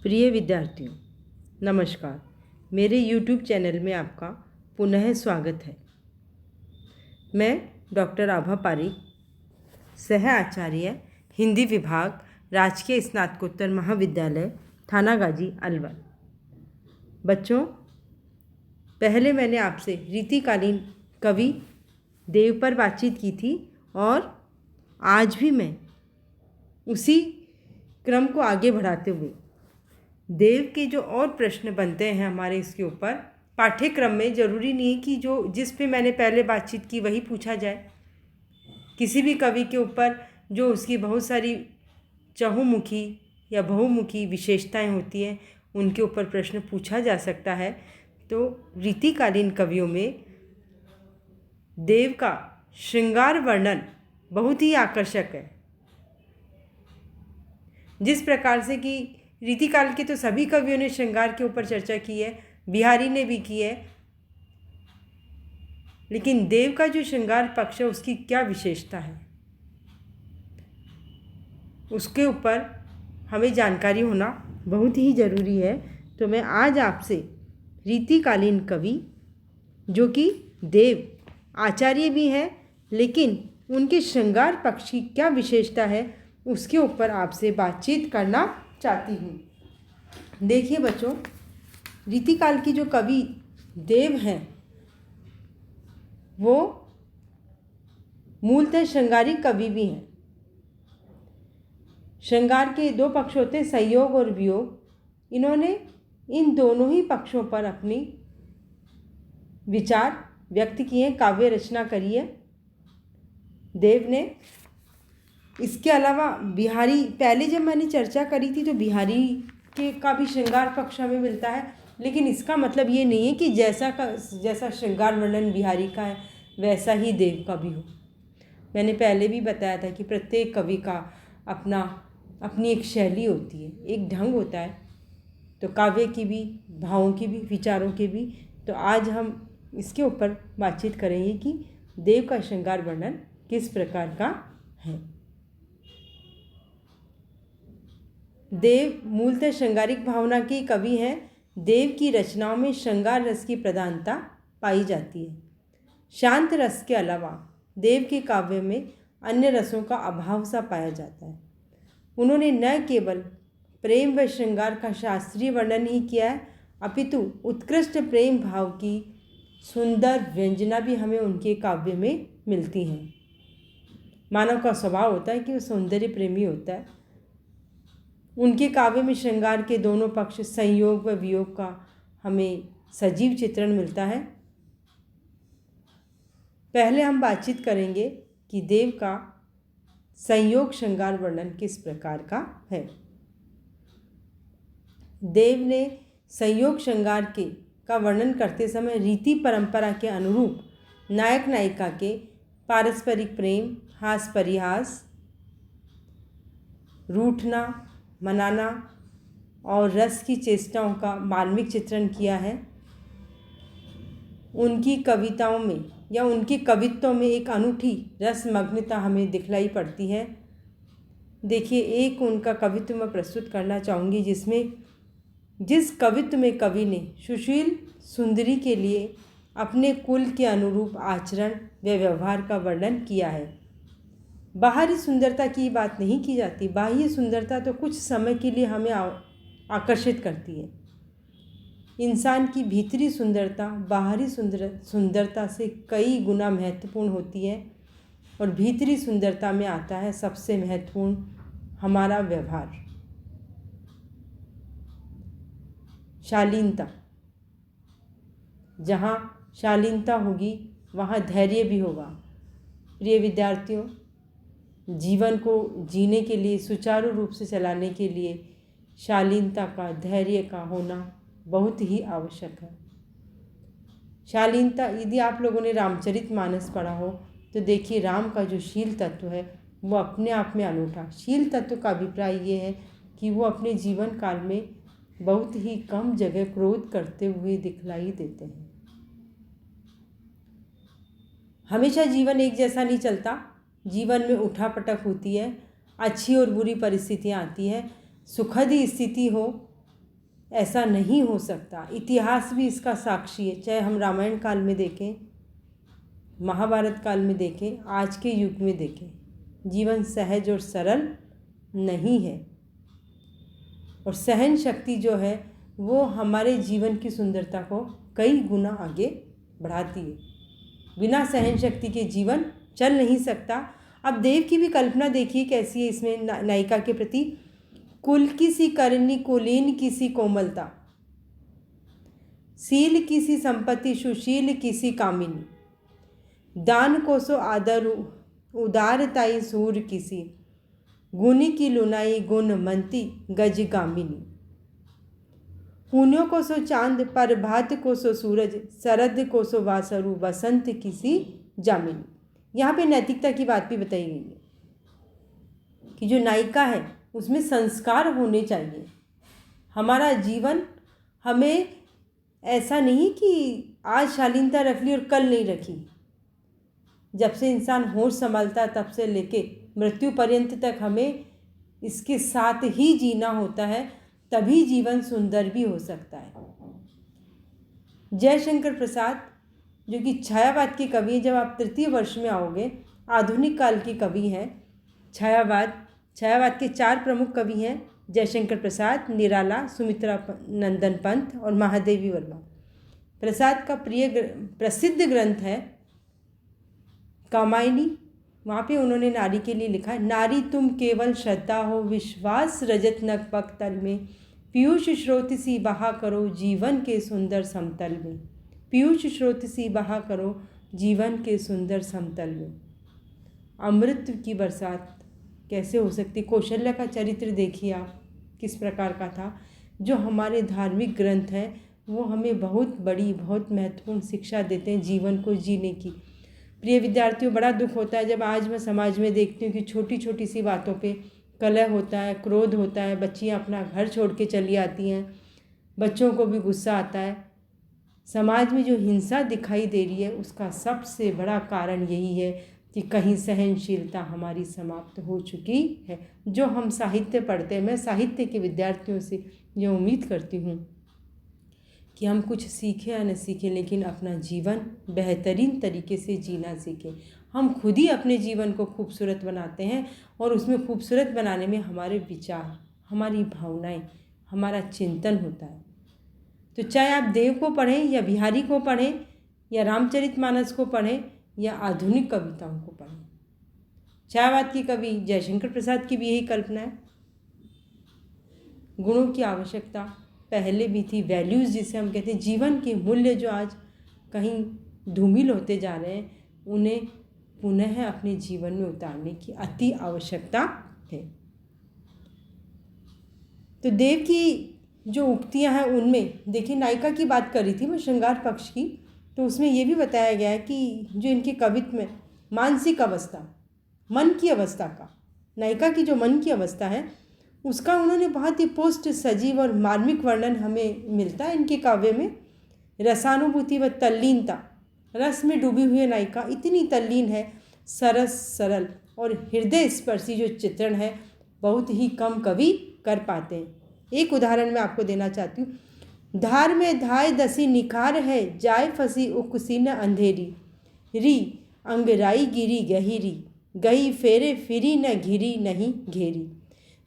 प्रिय विद्यार्थियों, नमस्कार। मेरे YouTube चैनल में आपका पुनः स्वागत है। मैं डॉक्टर आभा पारिक, सह आचार्य हिंदी विभाग, राजकीय स्नातकोत्तर महाविद्यालय, थानागाजी, अलवर। बच्चों, पहले मैंने आपसे रीतिकालीन कवि देव पर बातचीत की थी और आज भी मैं उसी क्रम को आगे बढ़ाते हुए देव के जो और प्रश्न बनते हैं हमारे इसके ऊपर पाठ्यक्रम में, ज़रूरी नहीं है कि जिस पे मैंने पहले बातचीत की वही पूछा जाए। किसी भी कवि के ऊपर जो उसकी बहुत सारी चहुमुखी या बहुमुखी विशेषताएं होती हैं उनके ऊपर प्रश्न पूछा जा सकता है। तो रीतिकालीन कवियों में देव का श्रृंगार वर्णन बहुत ही आकर्षक है। जिस प्रकार से कि रीतिकाल के तो सभी कवियों ने श्रृंगार के ऊपर चर्चा की है, बिहारी ने भी की है, लेकिन देव का जो श्रृंगार पक्ष है उसकी क्या विशेषता है उसके ऊपर हमें जानकारी होना बहुत ही ज़रूरी है। तो मैं आज आपसे रीतिकालीन कवि जो कि देव आचार्य भी हैं, लेकिन उनके श्रृंगार पक्ष की क्या विशेषता है उसके ऊपर आपसे बातचीत करना चाहती हूँ। देखिए बच्चों, रीतिकाल की जो कवि देव हैं वो मूलतः श्रृंगारिक कवि भी हैं। श्रृंगार के दो पक्ष होते हैं, संयोग और वियोग। इन्होंने इन दोनों ही पक्षों पर अपनी विचार व्यक्त किए, काव्य रचना करी है देव ने। इसके अलावा बिहारी, पहले जब मैंने चर्चा करी थी तो बिहारी के का भी श्रृंगार पक्ष हमें मिलता है, लेकिन इसका मतलब ये नहीं है कि जैसा श्रृंगार वर्णन बिहारी का है वैसा ही देव का भी हो। मैंने पहले भी बताया था कि प्रत्येक कवि का अपनी एक शैली होती है, एक ढंग होता है, तो काव्य की भी, भावों की भी, विचारों के भी। तो आज हम इसके ऊपर बातचीत करेंगे कि देव का श्रृंगार वर्णन किस प्रकार का है। देव मूलतः श्रृंगारिक भावना के कवि हैं। देव की रचनाओं में श्रृंगार रस की प्रधानता पाई जाती है। शांत रस के अलावा देव के काव्य में अन्य रसों का अभाव सा पाया जाता है। उन्होंने न केवल प्रेम व श्रृंगार का शास्त्रीय वर्णन ही किया है, अपितु उत्कृष्ट प्रेम भाव की सुंदर व्यंजना भी हमें उनके काव्य में मिलती हैं। मानव का स्वभाव होता है कि वो सौंदर्य प्रेमी होता है। उनके काव्य में श्रृंगार के दोनों पक्ष, संयोग व वियोग का हमें सजीव चित्रण मिलता है। पहले हम बातचीत करेंगे कि देव का संयोग श्रृंगार वर्णन किस प्रकार का है। देव ने संयोग श्रृंगार का वर्णन करते समय रीति परंपरा के अनुरूप नायक नायिका के पारस्परिक प्रेम, हास परिहास, रूठना, मनाना और रस की चेष्टाओं का मार्मिक चित्रण किया है। उनकी कविताओं में या उनके कवित्वों में एक अनूठी रसमग्नता हमें दिखलाई पड़ती है। देखिए, एक उनका कवित्व मैं प्रस्तुत करना चाहूँगी जिस कवित्व में कवि ने सुशील सुंदरी के लिए अपने कुल के अनुरूप आचरण व व्यवहार का वर्णन किया है। बाहरी सुंदरता की बात नहीं की जाती, बाह्य सुंदरता तो कुछ समय के लिए हमें आकर्षित करती है। इंसान की भीतरी सुंदरता बाहरी सुंदरता से कई गुना महत्वपूर्ण होती है, और भीतरी सुंदरता में आता है सबसे महत्वपूर्ण हमारा व्यवहार, शालीनता। जहाँ शालीनता होगी वहाँ धैर्य भी होगा। प्रिय विद्यार्थियों, जीवन को जीने के लिए, सुचारू रूप से चलाने के लिए शालीनता का, धैर्य का होना बहुत ही आवश्यक है। शालीनता, यदि आप लोगों ने रामचरितमानस पढ़ा हो तो देखिए, राम का जो शील तत्व है वो अपने आप में अनूठा। शील तत्व का अभिप्राय ये है कि वो अपने जीवन काल में बहुत ही कम जगह क्रोध करते हुए दिखलाई देते हैं। हमेशा जीवन एक जैसा नहीं चलता, जीवन में उठापटक होती है, अच्छी और बुरी परिस्थितियाँ आती हैं। सुखद स्थिति हो ऐसा नहीं हो सकता। इतिहास भी इसका साक्षी है, चाहे हम रामायण काल में देखें, महाभारत काल में देखें, आज के युग में देखें, जीवन सहज और सरल नहीं है। और सहन शक्ति जो है वो हमारे जीवन की सुंदरता को कई गुना आगे बढ़ाती है। बिना सहन शक्ति के जीवन चल नहीं सकता। अब देव की भी कल्पना देखिए कैसी है इसमें नायिका के प्रति। कुल की सी करनी कुलीन की सी कोमलता, शील की सी संपत्ति सुशील की सी कामिनी, दान को सो आदर उदारताई सूर की सी, गुनी की लुनाई गुणमंती गजगामिनी, पुण्यों को सो चांद प्रभात को सो सूरज, शरद को सो वासरु वसंत की सी जामिनी। यहाँ पे नैतिकता की बात भी बताई गई है कि जो नायिका है उसमें संस्कार होने चाहिए। हमारा जीवन हमें ऐसा नहीं कि आज शालीनता रख ली और कल नहीं रखी। जब से इंसान होश संभालता है तब से लेके मृत्यु पर्यंत तक हमें इसके साथ ही जीना होता है, तभी जीवन सुंदर भी हो सकता है। जयशंकर प्रसाद जो कि छायावाद के कवि हैं, जब आप तृतीय वर्ष में आओगे, आधुनिक काल के कवि हैं। छायावाद के 4 प्रमुख कवि हैं, जयशंकर प्रसाद, निराला, सुमित्रा नंदन पंत और महादेवी वर्मा। प्रसाद का प्रसिद्ध ग्रंथ है कामायनी। वहाँ पे उन्होंने नारी के लिए लिखा है, नारी तुम केवल श्रद्धा हो, विश्वास रजत नक पक तल में, पीयूष स्रोत सी बहा करो जीवन के सुंदर समतल में, पीयूष स्रोत सी बहा करो जीवन के सुंदर समतल में। अमृत की बरसात कैसे हो सकती। कौशल्या का चरित्र देखिए आप किस प्रकार का था। जो हमारे धार्मिक ग्रंथ हैं वो हमें बहुत बड़ी बहुत महत्वपूर्ण शिक्षा देते हैं जीवन को जीने की। प्रिय विद्यार्थियों, बड़ा दुख होता है जब आज मैं समाज में देखती हूँ कि छोटी छोटी सी बातों पे कलह होता है, क्रोध होता है, बच्चियाँ अपना घर छोड़ के चली आती हैं, बच्चों को भी गुस्सा आता है। समाज में जो हिंसा दिखाई दे रही है उसका सबसे बड़ा कारण यही है कि कहीं सहनशीलता हमारी समाप्त हो चुकी है। जो हम साहित्य पढ़ते हैं, मैं साहित्य के विद्यार्थियों से ये उम्मीद करती हूँ कि हम कुछ सीखें या न सीखें, लेकिन अपना जीवन बेहतरीन तरीके से जीना सीखें। हम खुद ही अपने जीवन को खूबसूरत बनाते हैं और उसमें खूबसूरत बनाने में हमारे विचार, हमारी भावनाएं, हमारा चिंतन होता है। तो चाहे आप देव को पढ़ें या बिहारी को पढ़ें या रामचरितमानस को पढ़ें या आधुनिक कविताओं को पढ़ें, छायावाद की कवि जयशंकर प्रसाद की भी यही कल्पना है। गुणों की आवश्यकता पहले भी थी, वैल्यूज़ जिसे हम कहते हैं, जीवन के मूल्य जो आज कहीं धूमिल होते जा रहे हैं, उन्हें पुनः अपने जीवन में उतारने की अति आवश्यकता है। तो देव की जो उक्तियां हैं उनमें देखिए, नायिका की बात करी थी मैं श्रृंगार पक्ष की, तो उसमें ये भी बताया गया है कि जो इनके कवित्व में मानसिक अवस्था, मन की अवस्था का, नायिका की जो मन की अवस्था है उसका उन्होंने बहुत ही पुष्ट, सजीव और मार्मिक वर्णन हमें मिलता है इनके काव्य में। रसानुभूति व तल्लीनता, रस में डूबी हुई नायिका इतनी तल्लीन है, सरस, सरल और हृदय स्पर्शी जो चित्रण है बहुत ही कम कवि कर पाते हैं। एक उदाहरण मैं आपको देना चाहती हूँ। धार में धाय दसी निखार है, जाय फंसी उकसी न अंधेरी, री अंगराई गिरी गहिरी, गई फेरे फिरी न घिरी नहीं घेरी,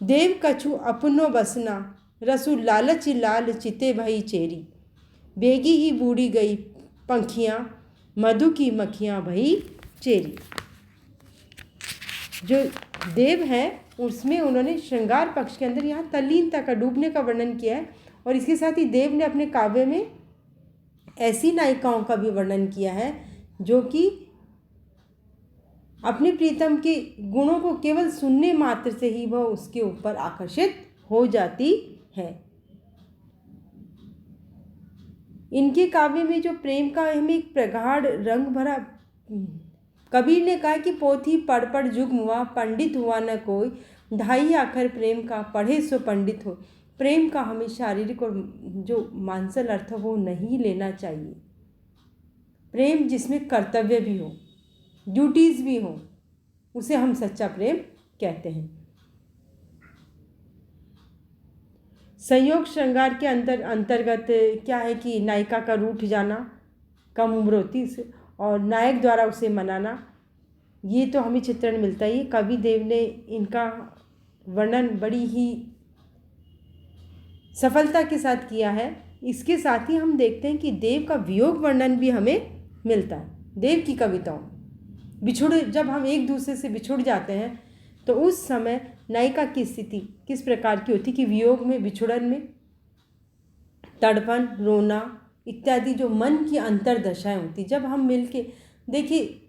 देव कछु अपनो बसना, रसु लालच लाल चिते भई चेरी, बेगी ही बूढ़ी गई पंखियाँ, मधु की मक्खियाँ भई चेरी। जो देव है उसमें उन्होंने श्रृंगार पक्ष के अंदर यहाँ तल्लीनता का, डूबने का वर्णन किया है। और इसके साथ ही देव ने अपने काव्य में ऐसी नायिकाओं का भी वर्णन किया है जो कि अपने प्रीतम के गुणों को केवल सुनने मात्र से ही वह उसके ऊपर आकर्षित हो जाती है। इनके काव्य में जो प्रेम का हमें एक प्रगाढ़ रंग भरा, कबीर ने कहा कि पोथी पढ़ पढ़ जुग मुआ, पंडित हुआ न कोई, ढाई आखर प्रेम का पढ़े सो पंडित हो। प्रेम का हमें शारीरिक और जो मानसिक अर्थ वो नहीं लेना चाहिए। प्रेम जिसमें कर्तव्य भी हो, ड्यूटीज़ भी हो, उसे हम सच्चा प्रेम कहते हैं। संयोग श्रृंगार के अंतर्गत क्या है कि नायिका का रूठ जाना, कम उम्र होती से, और नायक द्वारा उसे मनाना, ये तो हमें चित्रण मिलता ही। कवि देव ने इनका वर्णन बड़ी ही सफलता के साथ किया है। इसके साथ ही हम देखते हैं कि देव का वियोग वर्णन भी हमें मिलता है। देव की कविताओं जब हम एक दूसरे से बिछुड़ जाते हैं तो उस समय नायिका की स्थिति किस प्रकार की होती कि वियोग में, बिछुड़न में तड़पन, रोना इत्यादि जो मन की अंतर्दशाएं होती। जब हम मिलके देखिए,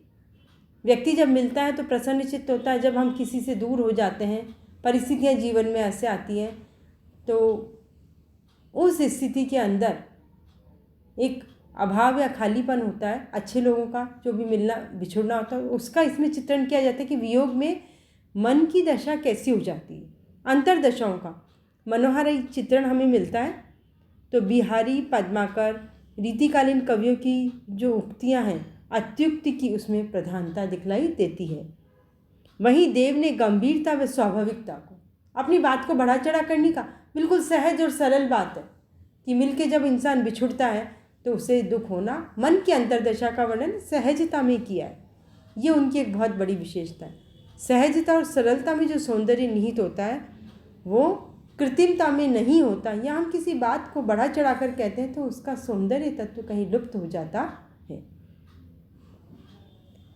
व्यक्ति जब मिलता है तो प्रसन्नचित्त होता है। जब हम किसी से दूर हो जाते हैं, परिस्थितियां जीवन में ऐसे आती हैं, तो उस स्थिति के अंदर एक अभाव या खालीपन होता है। अच्छे लोगों का जो भी मिलना बिछुड़ना होता है, उसका इसमें चित्रण किया जाता है कि वियोग में मन की दशा कैसी हो जाती है। अंतर्दशाओं का मनोहर चित्रण हमें मिलता है। तो बिहारी, पद्माकर, रीतिकालीन कवियों की जो उक्तियां हैं, अत्युक्ति की उसमें प्रधानता दिखलाई देती है। वहीं देव ने गंभीरता व स्वाभाविकता को, अपनी बात को बढ़ा चढ़ा करने का, बिल्कुल सहज और सरल बात है कि मिलके जब इंसान बिछुड़ता है तो उसे दुख होना, मन की अंतर्दशा का वर्णन सहजता में किया है। ये उनकी एक बहुत बड़ी विशेषता है। सहजता और सरलता में जो सौंदर्य निहित होता है वो कृत्रिमता में नहीं होता। या हम किसी बात को बढ़ा चढ़ा कर कहते हैं तो उसका सौंदर्य तत्व कहीं लुप्त हो जाता है।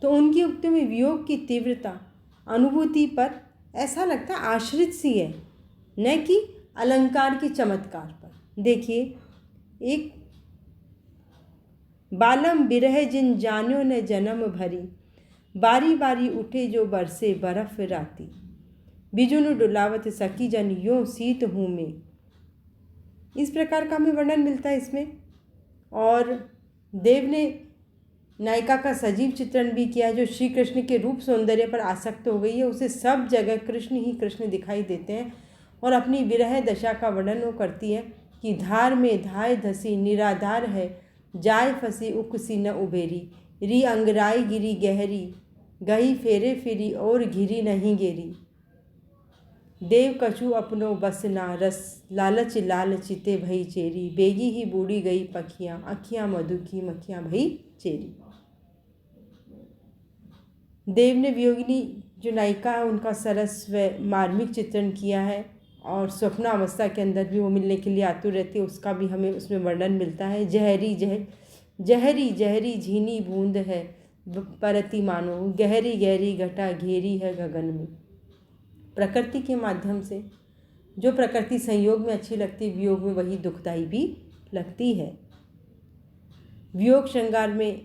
तो उनकी उक्तियों में वियोग की तीव्रता अनुभूति पर ऐसा लगता है आश्रित सी है, न कि अलंकार के चमत्कार पर। देखिए, एक बालम बिरह जिन जान्यो न जन्म भरी, बारी बारी उठे जो बरसे बर्फ राती, बिजुन डुलावत सकी जन यो सीत हूँ मैं। इस प्रकार का हमें वर्णन मिलता है इसमें। और देव ने नायिका का सजीव चित्रण भी किया, जो श्री कृष्ण के रूप सौंदर्य पर आसक्त हो गई है। उसे सब जगह कृष्ण ही कृष्ण दिखाई देते हैं। और अपनी विरह दशा का वर्णन वो करती है कि धार में धाय धसी निराधार है, जाय फंसी उकसी न उबेरी, री अंगराई गिरी गहरी, गई फेरे फिरी और घिरी नहीं गेरी, देव कछु अपनो बस ना रस, लालच लाल चिते भई चेरी, बेगी ही बूढ़ी गई पखियाँ, अखियाँ मधु की मखियाँ भई चेरी। देव ने वियोगिनी जो नायिका है उनका सरस व मार्मिक चित्रण किया है। और स्वप्नावस्था के अंदर भी वो मिलने के लिए आतुर रहती है, उसका भी हमें उसमें वर्णन मिलता है। जहरी जहरी झीनी बूंद है परती मानो, गहरी गहरी घटा घेरी है गगन में। प्रकृति के माध्यम से जो प्रकृति संयोग में अच्छी लगती है, वियोग में वही दुखदायी भी लगती है। वियोग श्रृंगार में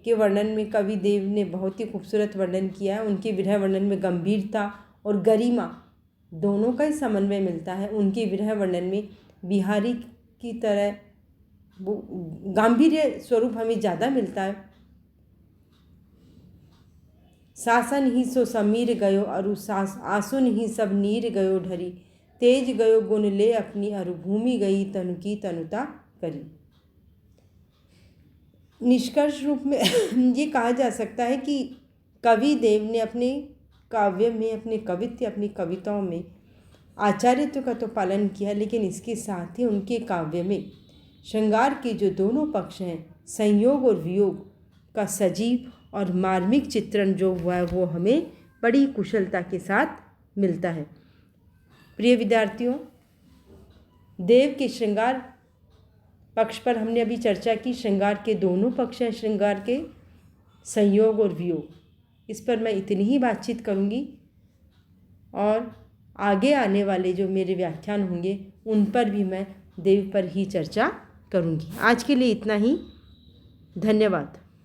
के वर्णन में कवि देव ने बहुत ही खूबसूरत वर्णन किया है। उनके विरह वर्णन में गंभीरता और गरिमा दोनों का ही समन्वय मिलता है। उनके विरह वर्णन में बिहारी की तरह वो गांभीर्य स्वरूप हमें ज़्यादा मिलता है। सासन ही सो समीर गयो अरु आसुन ही सब नीर गयो ढरी, तेज गयो गुण ले अपनी अरु भूमि गई तनु की तनुता करी। निष्कर्ष रूप में ये कहा जा सकता है कि कवि देव ने अपने काव्य में, अपने कवित्व, अपनी कविताओं में आचार्यत्व का तो पालन किया, लेकिन इसके साथ ही उनके काव्य में श्रृंगार के जो दोनों पक्ष हैं, संयोग और वियोग का सजीव और मार्मिक चित्रण जो हुआ है वो हमें बड़ी कुशलता के साथ मिलता है। प्रिय विद्यार्थियों, देव के श्रृंगार पक्ष पर हमने अभी चर्चा की। श्रृंगार के दोनों पक्ष हैं, श्रृंगार के संयोग और वियोग। इस पर मैं इतनी ही बातचीत करूँगी और आगे आने वाले जो मेरे व्याख्यान होंगे उन पर भी मैं देव पर ही चर्चा करूँगी। आज के लिए इतना ही। धन्यवाद।